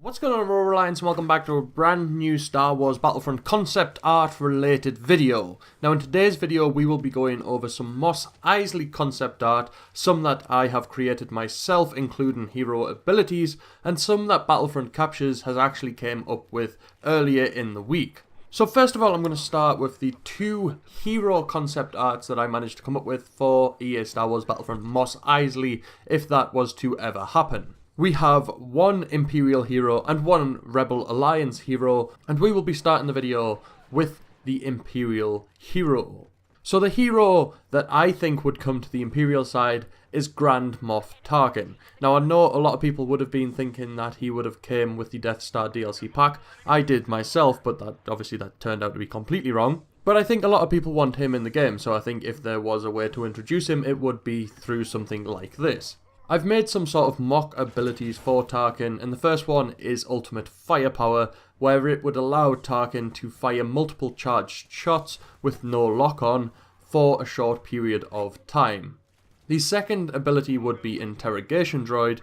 What's going on, Royal Alliance, and welcome back to a brand new Star Wars Battlefront concept art related video. Now in today's video we will be going over some Mos Eisley concept art, some that I have created myself including hero abilities, and some that Battlefront Captures has actually came up with earlier in the week. So first of all, I'm going to start with the two hero concept arts that I managed to come up with for EA Star Wars Battlefront Mos Eisley, if that was to ever happen. We have one Imperial hero and one Rebel Alliance hero, and we will be starting the video with the Imperial hero. So the hero that I think would come to the Imperial side is Grand Moff Tarkin. Now I know a lot of people would have been thinking that he would have came with the Death Star DLC pack. I did myself, but that turned out to be completely wrong. But I think a lot of people want him in the game, so I think if there was a way to introduce him, it would be through something like this. I've made some sort of mock abilities for Tarkin, and the first one is Ultimate Firepower, where it would allow Tarkin to fire multiple charged shots with no lock-on for a short period of time. The second ability would be Interrogation Droid,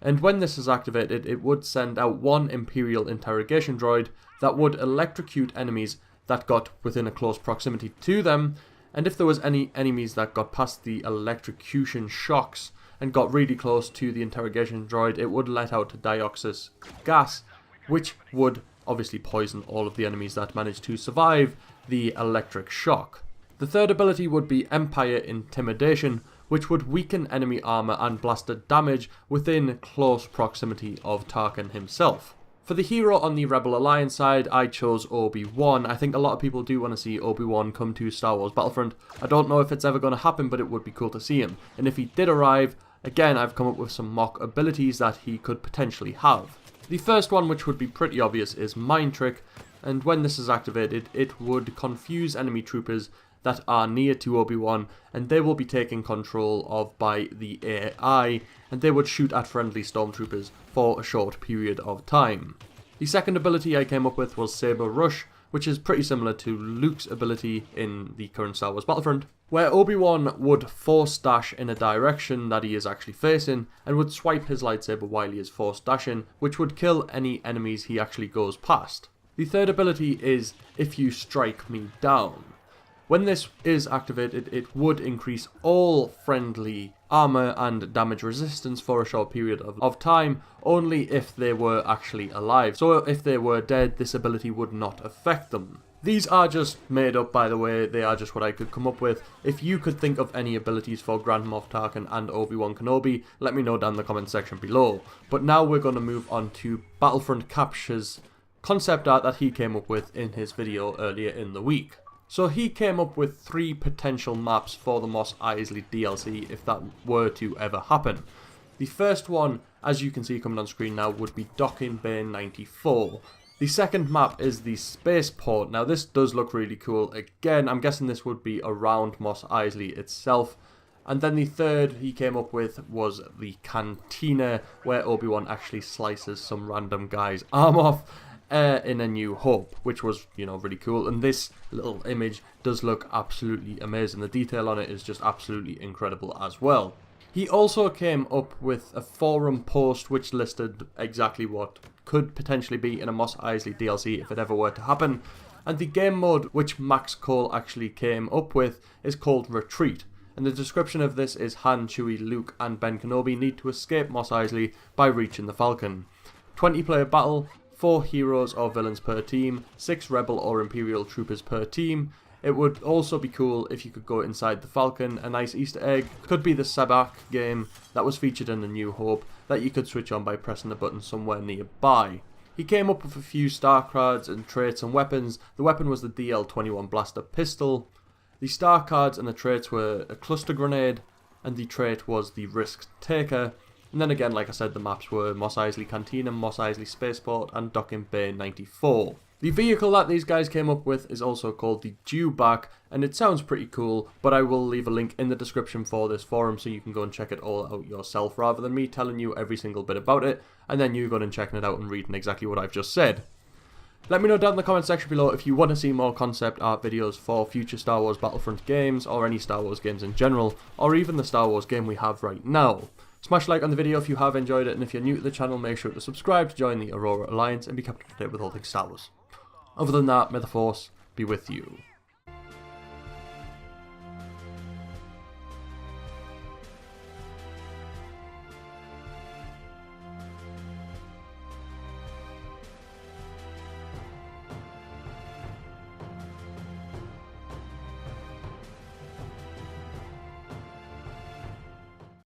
and when this is activated it would send out one Imperial Interrogation Droid that would electrocute enemies that got within a close proximity to them, and if there was any enemies that got past the electrocution shocks and got really close to the interrogation droid, it would let out dioxis gas, which would obviously poison all of the enemies that managed to survive the electric shock. The third ability would be Empire Intimidation, which would weaken enemy armor and blaster damage within close proximity of Tarkin himself. For the hero on the Rebel Alliance side, I chose Obi-Wan. I think a lot of people do want to see Obi-Wan come to Star Wars Battlefront. I don't know if it's ever going to happen, but it would be cool to see him. And if he did arrive, again, I've come up with some mock abilities that he could potentially have. The first one, which would be pretty obvious, is Mind Trick, and when this is activated, it would confuse enemy troopers that are near to Obi-Wan, and they will be taken control of by the AI, and they would shoot at friendly stormtroopers for a short period of time. The second ability I came up with was Saber Rush, which is pretty similar to Luke's ability in the current Star Wars Battlefront, where Obi-Wan would force dash in a direction that he is actually facing, and would swipe his lightsaber while he is force dashing, which would kill any enemies he actually goes past. The third ability is If You Strike Me Down. When this is activated, it would increase all friendly armor and damage resistance for a short period of time, only if they were actually alive. So if they were dead, this ability would not affect them. These are just made up, by the way, they are just what I could come up with. If you could think of any abilities for Grand Moff Tarkin and Obi-Wan Kenobi, let me know down in the comment section below. But now we're going to move on to Battlefront Capture's concept art that he came up with in his video earlier in the week. So he came up with 3 potential maps for the Mos Eisley DLC if that were to ever happen. The first one, as you can see coming on screen now, would be Docking Bay 94. The second map is the Spaceport. Now this does look really cool. Again, I'm guessing this would be around Mos Eisley itself. And then the third he came up with was the Cantina, where Obi-Wan actually slices some random guy's arm off in A New Hope, which was, really cool. And this little image does look absolutely amazing. The detail on it is just absolutely incredible as well. He also came up with a forum post which listed exactly what could potentially be in a Mos Eisley DLC if it ever were to happen. And the game mode which Max Cole actually came up with is called Retreat. And the description of this is Han, Chewie, Luke and Ben Kenobi need to escape Mos Eisley by reaching the Falcon. 20-player battle, 4 heroes or villains per team, 6 rebel or imperial troopers per team. It would also be cool if you could go inside the Falcon. A nice Easter egg could be the Sabak game that was featured in A New Hope that you could switch on by pressing the button somewhere nearby. He came up with a few star cards and traits and weapons. The weapon was the DL-21 blaster pistol. The star cards and the traits were a cluster grenade, and the trait was the Risk Taker. And then again, like I said, the maps were Mos Eisley Cantina, Mos Eisley Spaceport, and Docking Bay 94. The vehicle that these guys came up with is also called the Dewback, and it sounds pretty cool, but I will leave a link in the description for this forum so you can go and check it all out yourself, rather than me telling you every single bit about it, and then you going and checking it out and reading exactly what I've just said. Let me know down in the comment section below if you want to see more concept art videos for future Star Wars Battlefront games, or any Star Wars games in general, or even the Star Wars game we have right now. Smash a like on the video if you have enjoyed it, and if you're new to the channel, make sure to subscribe to join the Aurora Alliance and be kept up to date with all things Star Wars. Other than that, may the Force be with you.